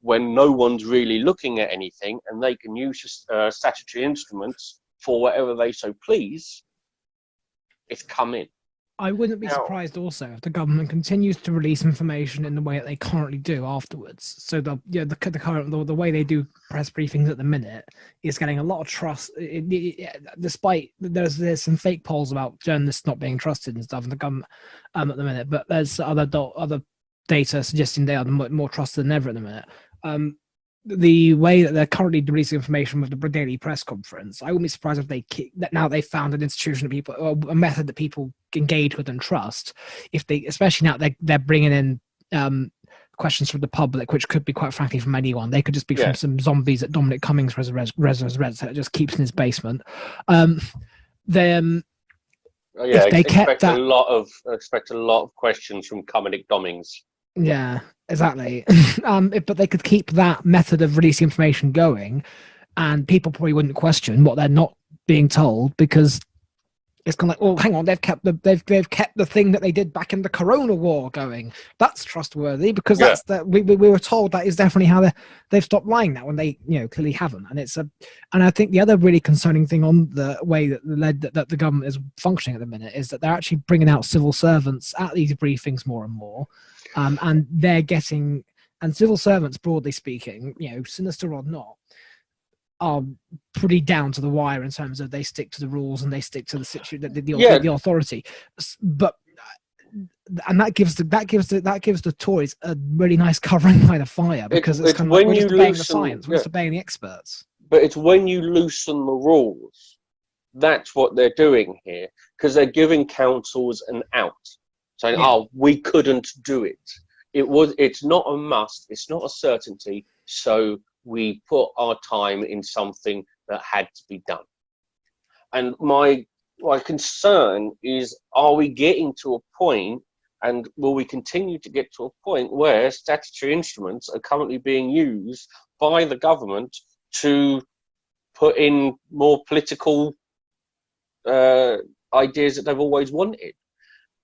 when no one's really looking at anything and they can use statutory instruments for whatever they so please, it's come in. I wouldn't be surprised also if the government continues to release information in the way that they currently do afterwards. So the way they do press briefings at the minute is getting a lot of trust. Despite there's some fake polls about journalists not being trusted and stuff in the government at the minute, but there's other data suggesting they are more trusted than ever at the minute. The way that they're currently releasing information with the daily press conference, I wouldn't be surprised if now they found an institution of people, or a method that people engage with and trust. Especially now they're bringing in questions from the public, which could be, quite frankly, from anyone. They could just be from some zombies that Dominic Cummings resurrects that just keeps in his basement. Expect a lot of questions from Dominic Cummings. Yeah, exactly. But they could keep that method of releasing information going, and people probably wouldn't question what they're not being told, because it's kind of like, oh, hang on, they've kept the thing that they did back in the Corona War going. That's trustworthy because that's we were told that is definitely how they've stopped lying now, and they clearly haven't. And and I think the other really concerning thing on the way that the government is functioning at the minute is that they're actually bringing out civil servants at these briefings more and more, and they're getting, and civil servants, broadly speaking, sinister or not, are pretty down to the wire in terms of they stick to the rules and they stick to the authority. But and that gives the Tories a really nice covering by the fire, because it's kind of like, we're just obeying the science, we're just obeying the experts. But it's when you loosen the rules, that's what they're doing here, because they're giving councils an out, saying, "Oh, we couldn't do it. It's not a must. It's not a certainty. So we put our time in something that had to be done." And my concern is, are we getting to a point, and will we continue to get to a point where statutory instruments are currently being used by the government to put in more political ideas that they've always wanted,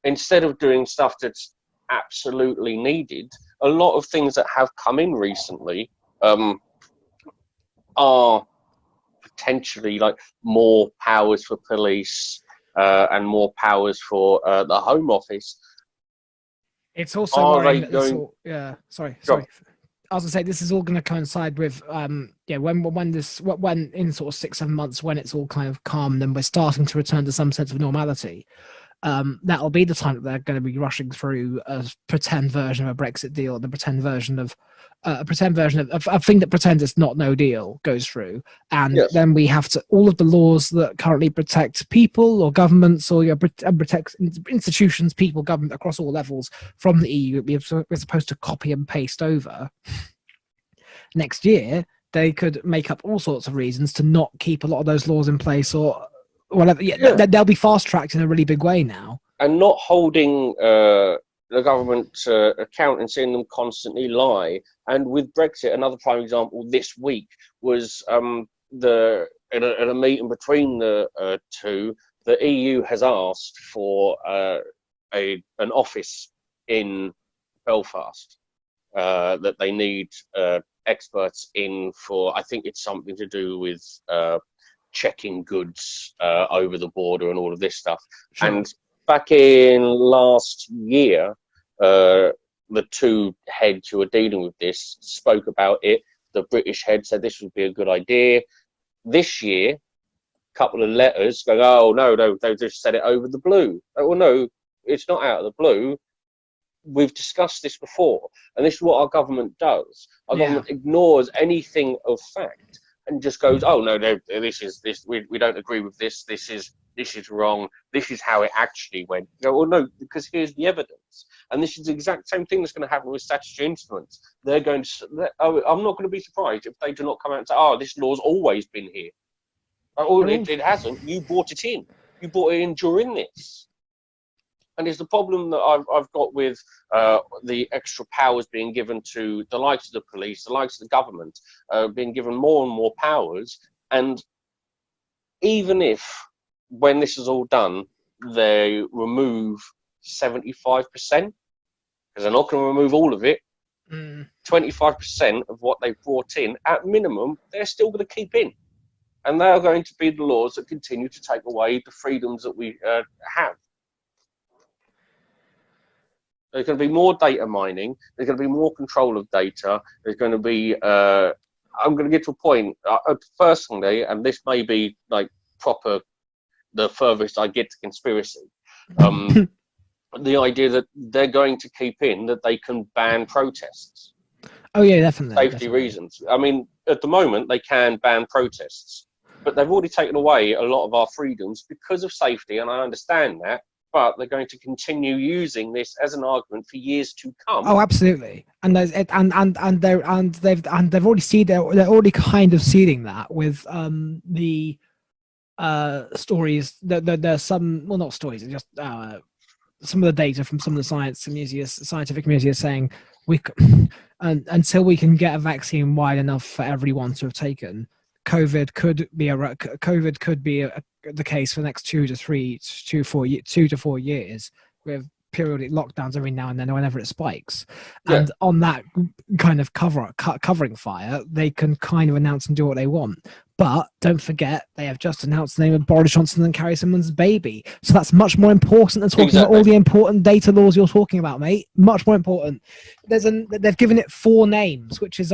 instead of doing stuff that's absolutely needed? A lot of things that have come in recently are potentially like more powers for police and more powers for the Home Office. It's also worrying that sorry. I was gonna say, this is all going to coincide with when in sort of 6-7 months, when it's all kind of calm and we're starting to return to some sense of normality. That'll be the time that they're going to be rushing through a pretend version of a Brexit deal, the pretend version of a thing that pretends it's not no deal goes through, and then we have to, all of the laws that currently protect people or governments or protect institutions, people, government across all levels from the EU, we're supposed to copy and paste over. Next year, they could make up all sorts of reasons to not keep a lot of those laws in place or whatever. They'll be fast tracked in a really big way now, and not holding the government account and seeing them constantly lie. And with Brexit, another prime example this week was at a meeting between the two, the EU has asked for an office in Belfast that they need experts in for. I think it's something to do with checking goods over the border and all of this stuff. Sure. And back in last year, the two heads who are dealing with this spoke about it. The British head said this would be a good idea. This year, a couple of letters going, "Oh, no, they just said it over the blue." Oh, well, no, it's not out of the blue. We've discussed this before, and this is what our government does. Our government ignores anything of fact and just goes, "Oh, no, we don't agree with this. This is wrong. This is how it actually went." You go, "Well, no, because here's the evidence." And this is the exact same thing that's going to happen with statutory instruments. They're going to. I'm not going to be surprised if they do not come out and say, "Oh, this law's always been here." Oh, it hasn't. You brought it in. You brought it in during this. And it's the problem that I've got with the extra powers being given to the likes of the police, the likes of the government, being given more and more powers. And even if, when this is all done, they remove 75%, because they're not going to remove all of it, 25% of what they've brought in, at minimum, they're still going to keep in. And they are going to be the laws that continue to take away the freedoms that we have. There's going to be more data mining. There's going to be more control of data. There's going to be, I'm going to get to a point, personally, and this may be like proper, the furthest I get to conspiracy, the idea that they're going to keep in that they can ban protests. Oh, yeah, definitely. Safety reasons. I mean, at the moment, they can ban protests, but they've already taken away a lot of our freedoms because of safety, and I understand that. But they're going to continue using this as an argument for years to come. Oh, absolutely, and they've already they're already kind of seeding that with the stories. There's some, well, not stories, just some of the data from some of the scientific community is saying until we can get a vaccine wide enough for everyone to have taken, COVID could be the case for the next 2 to 4 years, with periodic lockdowns every now and then whenever it spikes. Yeah. And on that kind of covering fire, they can kind of announce and do what they want. But don't forget, they have just announced the name of Boris Johnson and Carrie Simmon's baby. So that's much more important than talking about all the important data laws you're talking about, mate. Much more important. They've given it 4 names, which is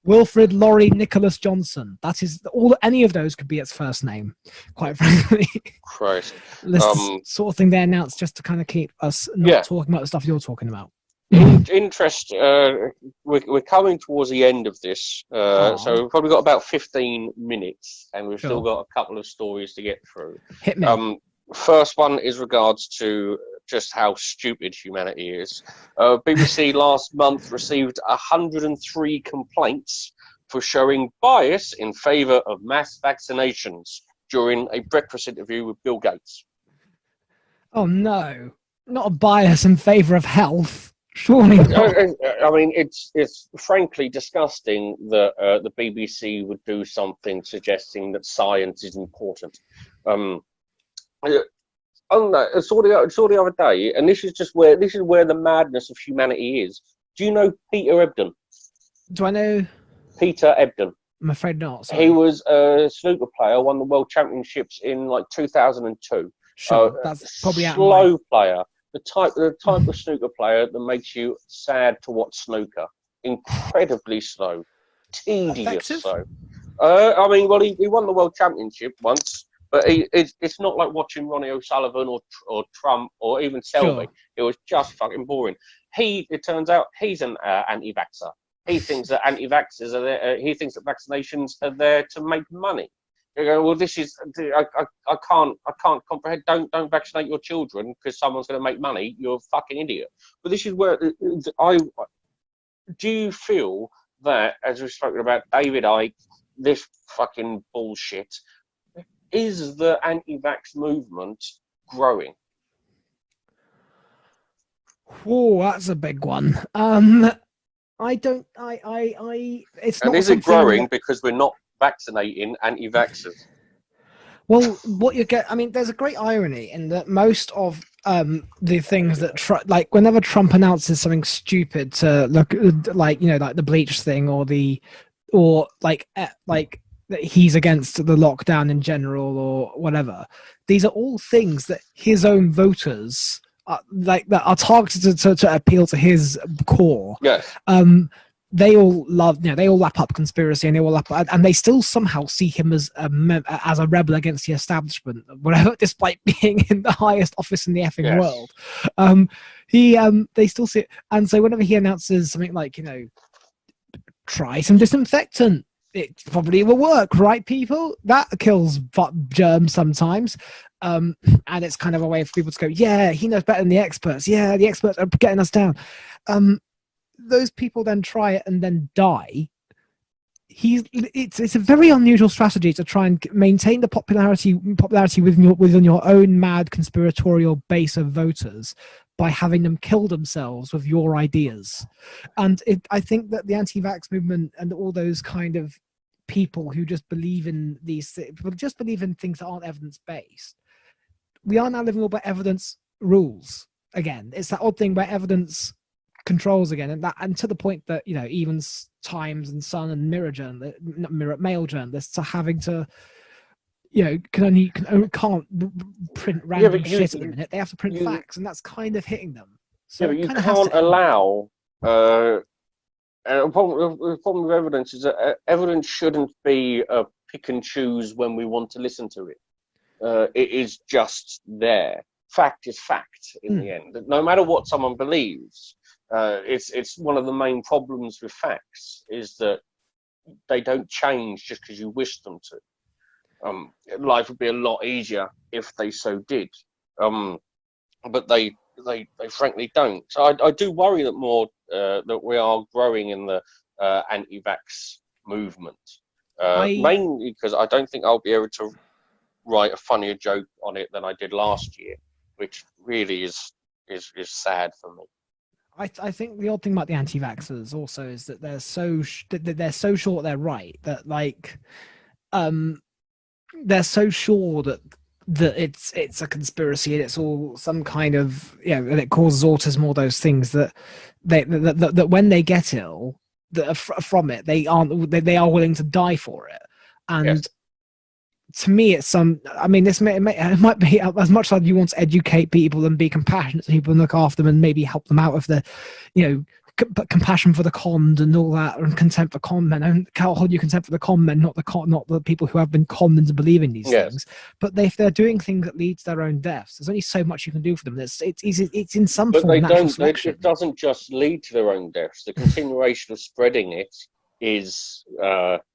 Wilfred, Laurie, Nicholas Johnson. That is all. Any of those could be its first name, quite frankly. Christ. This sort of thing they announced just to kind of keep us not talking about the stuff you're talking about. Interest. We're coming towards the end of this, so we've probably got about 15 minutes, and we've still got a couple of stories to get through. Hit me. First one is regards to just how stupid humanity is. BBC last month received 103 complaints for showing bias in favour of mass vaccinations during a breakfast interview with Bill Gates. Oh no, not a bias in favour of health. Surely not. I mean, it's frankly disgusting that the BBC would do something suggesting that science is important. I saw the other day, and this is where the madness of humanity is. Do you know Peter Ebdon? Do I know Peter Ebdon? I'm afraid not. Sorry. He was a snooker player, won the world championships in like 2002. Sure, that's probably slow player. The type of snooker player that makes you sad to watch snooker. Incredibly slow, tedious slow. I mean, well, he won the world championship once. But it's not like watching Ronnie O'Sullivan or Trump or even Selby. Sure. It was just fucking boring. It turns out he's an anti-vaxxer. He thinks that anti-vaxxers are there. He thinks that vaccinations are there to make money. You go, well, this is I can't comprehend. Don't vaccinate your children because someone's going to make money. You're a fucking idiot. But this is where do you feel that, as we've spoken about David Icke, this fucking bullshit. Is the anti-vax movement growing? Oh, that's a big one. I don't. It's and not. Is it growing because we're not vaccinating anti-vaxxers? Well, what you get. I mean, there's a great irony in that most of the things that like whenever Trump announces something stupid to look like like the Bleach thing or like that he's against the lockdown in general or whatever. These are all things that his own voters that are targeted to appeal to his core. Yes. They all love, they all lap up conspiracy and they all lap up, and they still somehow see him as a rebel against the establishment, whatever, despite being in the highest office in the effing world. They still see it, and so whenever he announces something like, try some disinfectant, it probably will work, right, people? That kills germs sometimes. And it's kind of a way for people to go, yeah, he knows better than the experts. Yeah, the experts are getting us down. Those people then try it and then die. It's a very unusual strategy to try and maintain the popularity within your own mad conspiratorial base of voters by having them kill themselves with your ideas. And I think that the anti-vax movement and all those kind of people who just believe in things that aren't evidence-based, we are now living all by evidence rules again. It's that odd thing where evidence controls again, and to the point that even Times and Sun and Mail journalists are having to can't print random shit at the minute. They have to print facts, and that's kind of hitting them. So but you can't allow. The problem with evidence is that evidence shouldn't be pick and choose when we want to listen to it. It is just there. Fact is fact in the end. No matter what someone believes, it's one of the main problems with facts is that they don't change just because you wish them to. Life would be a lot easier if they so did, but they frankly don't. So I do worry that more that we are growing in the anti-vax movement, mainly because I don't think I'll be able to write a funnier joke on it than I did last year, which really is sad for me. I think the odd thing about the anti-vaxxers also is that they're so sure they're right, that like they're so sure that it's a conspiracy and it's all some kind of, and it causes autism, all those things, that that when they get ill from it, they are willing to die for it. And Yes. to me, it's I mean, it might be as much as you want to educate people and be compassionate to people and look after them and maybe help them out with the, compassion for the conned and all that, and contempt for con men. And can't hold you contempt for the con men, not the people who have been conned into believing these things. But if they're doing things that lead to their own deaths, there's only so much you can do for them. It's in some form of natural selection. It doesn't just lead to their own deaths. The continuation of spreading it is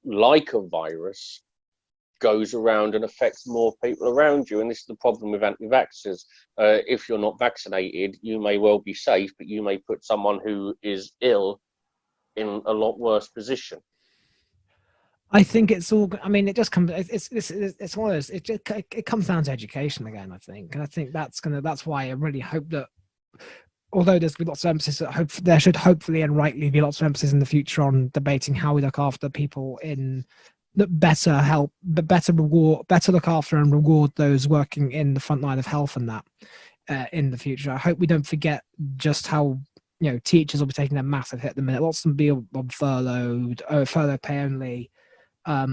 like a virus, goes around and affects more people around you. And this is the problem with anti-vaxxers. If you're not vaccinated, you may well be safe, but you may put someone who is ill in a lot worse position. I think it's all. I mean, it just comes. It's one of those. It comes down to education again, I think, and I think that's why I really hope that, although there's been lots of emphasis, there should hopefully and rightly be lots of emphasis in the future on debating how we look after people in better help, but better look after and reward those working in the front line of health and that in the future. I hope we don't forget just how teachers will be taking a massive hit at the minute. Lots of them be on furlough pay only,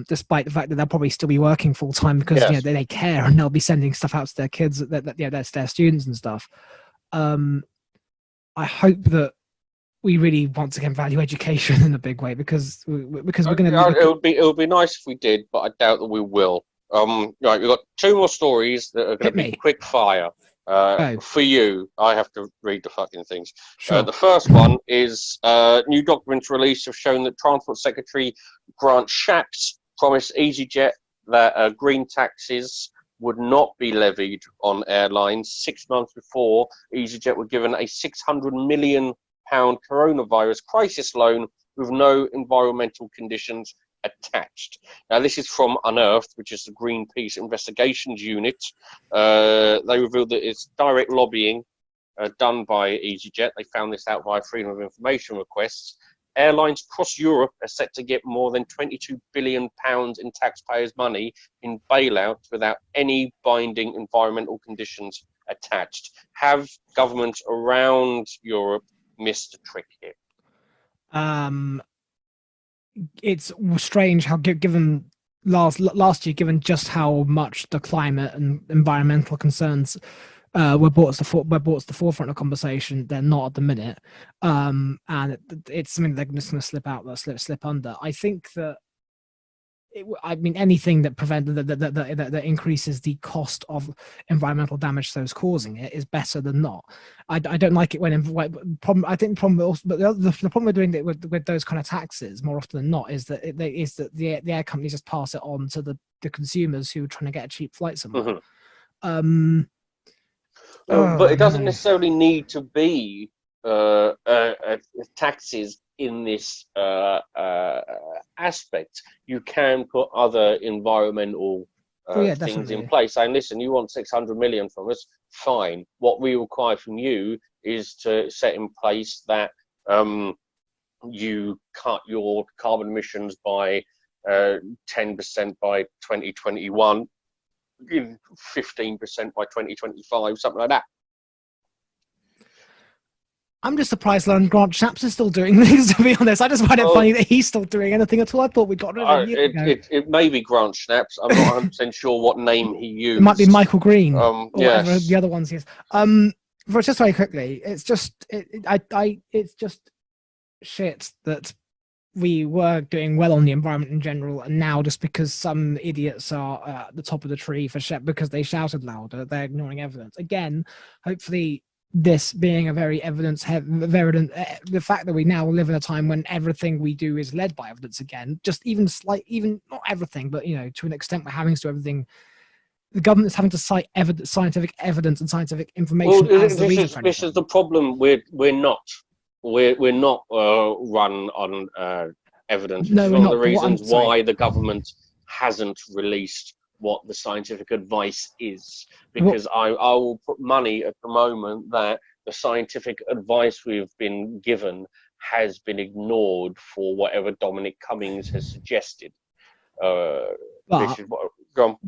despite the fact that they'll probably still be working full time because they care and they'll be sending stuff out to their kids, their students and stuff. I hope that we really once again value education in a big way, because we're going to. It would be nice if we did, but I doubt that we will. Right, we've got two more stories that are going to be quick fire. For you, I have to read the fucking things. Sure. The first one is new documents released have shown that Transport Secretary Grant Shapps promised EasyJet that green taxes would not be levied on airlines 6 months before EasyJet were given a £600 million coronavirus crisis loan with no environmental conditions attached. Now, this is from Unearthed, which is the Greenpeace Investigations Unit. They revealed that it's direct lobbying done by EasyJet. They found this out via Freedom of Information requests. Airlines across Europe are set to get more than £22 billion in taxpayers' money in bailouts without any binding environmental conditions attached. Have governments around Europe missed a trick here? It's strange how, given last year, given just how much the climate and environmental concerns were brought to the forefront of conversation, they're not at the minute, and it's something they're just going to slip under. I think that anything that that increases the cost of environmental damage to those causing it is better than not. I don't like it when the problem with doing it with those kind of taxes more often than not is that the air companies just pass it on to the consumers who are trying to get a cheap flight somewhere. Mm-hmm. But it doesn't necessarily need to be taxes in this aspect. You can put other environmental things in place. Saying, listen, you want 600 million from us, fine. What we require from you is to set in place that you cut your carbon emissions by 10% by 2021, 15% by 2025, something like that. I'm just surprised Grant Shapps is still doing things, to be honest. I just find it funny that he's still doing anything at all. I thought we got rid of it. It may be Grant Shapps. I'm not 100% sure what name he used. It might be Michael Green. Yes. Whatever the other ones he is. But just very quickly, it's just shit that we were doing well on the environment in general, and now just because some idiots are at the top of the tree because they shouted louder, they're ignoring evidence. Again, hopefully, this being a very the fact that we now live in a time when everything we do is led by evidence again, just even not everything, but to an extent we're having to do everything. The government's having to cite scientific evidence and scientific information as the reason for anything. This is the problem. We're not run on evidence. No, it's we're one not. of the reasons why the government hasn't released what the scientific advice is, because I will put money at the moment that the scientific advice we've been given has been ignored for whatever Dominic Cummings has suggested. This is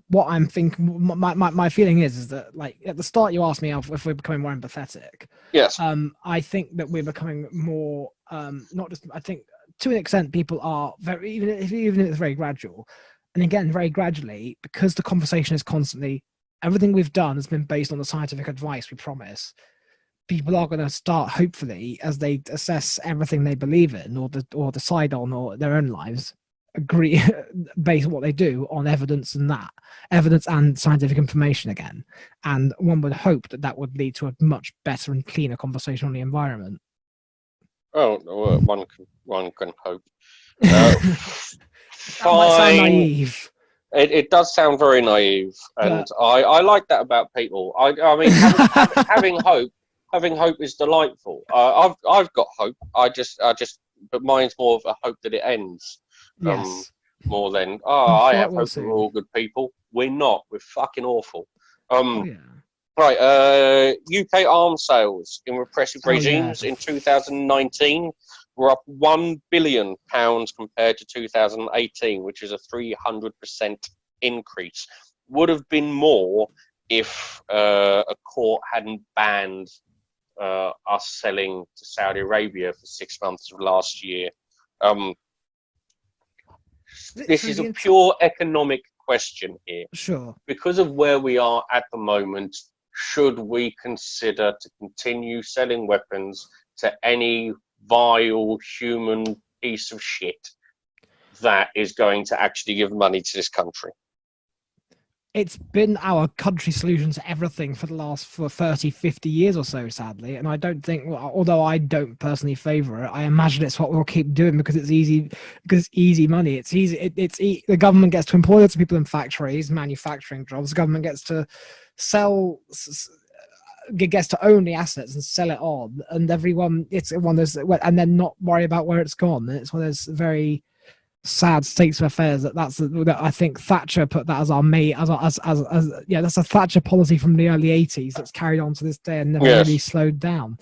what I'm thinking. My feeling is that, like, at the start you asked me if we're becoming more empathetic. Yes. I think that we're becoming more. Not just. I think to an extent people are very, even if it's very gradual, and again very gradually, because the conversation is constantly, everything we've done has been based on the scientific advice we promise. People are going to start, hopefully, as they assess everything they believe in or decide on or their own lives, agree based on what they do on evidence and scientific information again. And one would hope that would lead to a much better and cleaner conversation on the environment. Oh, one can hope. That might sound naive. It does sound very naive, and I like that about people. I mean, having hope is delightful. I've got hope. But mine's more of a hope that it ends. Yes. More than sure I have hope that we're all good people. We're not. We're fucking awful. Right. UK arms sales in repressive regimes in 2019 were up £1 billion compared to 2018, which is a 300% increase. Would have been more if a court hadn't banned us selling to Saudi Arabia for 6 months of last year. This is a pure economic question here. Sure. Because of where we are at the moment, should we consider to continue selling weapons to any vile human piece of shit that is going to actually give money to this country? It's been our country solution to everything for 30, 50 years or so, sadly. And I don't think, although I don't personally favor it, I imagine it's what we'll keep doing because it's easy, money. It's easy. The government gets to employ lots of people in factories, manufacturing jobs. The government gets to gets to own the assets and sell it on, and everyone, it's one of those, and then not worry about where it's gone. It's one of those very sad states of affairs that I think Thatcher put that as our that's a Thatcher policy from the early 80s that's carried on to this day and never really slowed down.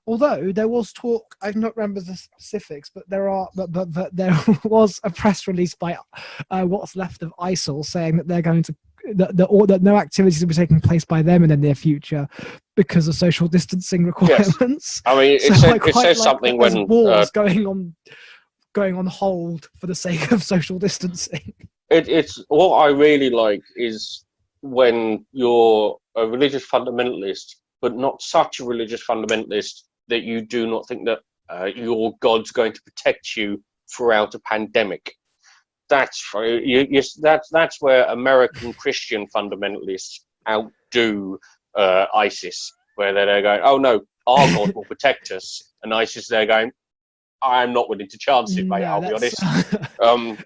Although there was talk, I don't remember the specifics, but there was a press release by what's left of ISIL saying that they're going to that no activities will be taking place by them in the near future because of social distancing requirements. Yes. I mean, it says something when wars going on hold for the sake of social distancing. It's what I really like is when you're a religious fundamentalist, but not such a religious fundamentalist that you do not think that your God's going to protect you throughout a pandemic. That's where American Christian fundamentalists outdo ISIS, where they're going, oh no, our God will protect us, and ISIS they're going, I'm not willing to chance it, mate. I'll be honest.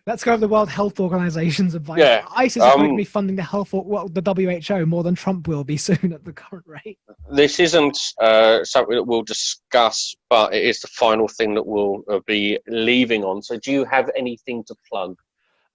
Let's go over the World Health Organization's advice. Yeah, ISIS is going to be funding the the WHO more than Trump will be soon at the current rate. This isn't something that we'll discuss, but it is the final thing that we'll be leaving on. So, do you have anything to plug?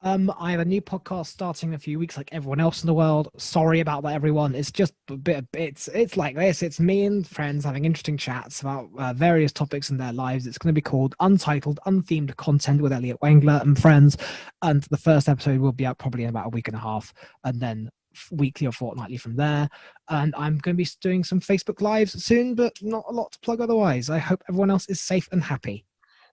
I have a new podcast starting in a few weeks, like everyone else in the world. Sorry about that, everyone. It's just a bit. It's like this. It's me and friends having interesting chats about various topics in their lives. It's going to be called Untitled, Unthemed Content with Elliot Wengler and friends. And the first episode will be out probably in about a week and a half, and then weekly or fortnightly from there. And I'm going to be doing some Facebook Lives soon, but not a lot to plug otherwise. I hope everyone else is safe and happy.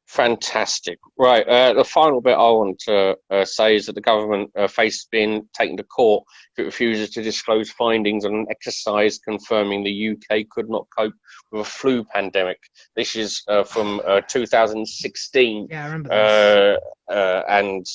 Fantastic. Right. The final bit I want to say is that the government faces being taken to court if it refuses to disclose findings on an exercise confirming the UK could not cope with a flu pandemic. This is from 2016. Yeah, I remember this. And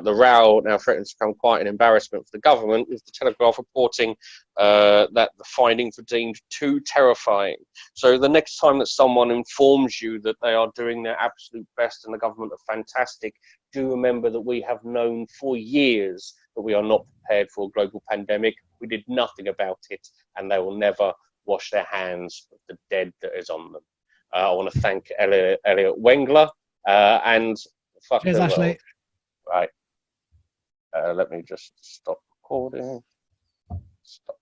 the row now threatens to become quite an embarrassment for the government, with the Telegraph reporting that the findings were deemed too terrifying. So the next time that someone informs you that they are doing their absolute best and the government are fantastic, do remember that we have known for years that we are not prepared for a global pandemic. We did nothing about it, and they will never wash their hands of the dead that is on them. I want to thank Elliot Wengler and cheers, Ashley. Right. Let me just stop recording. Stop.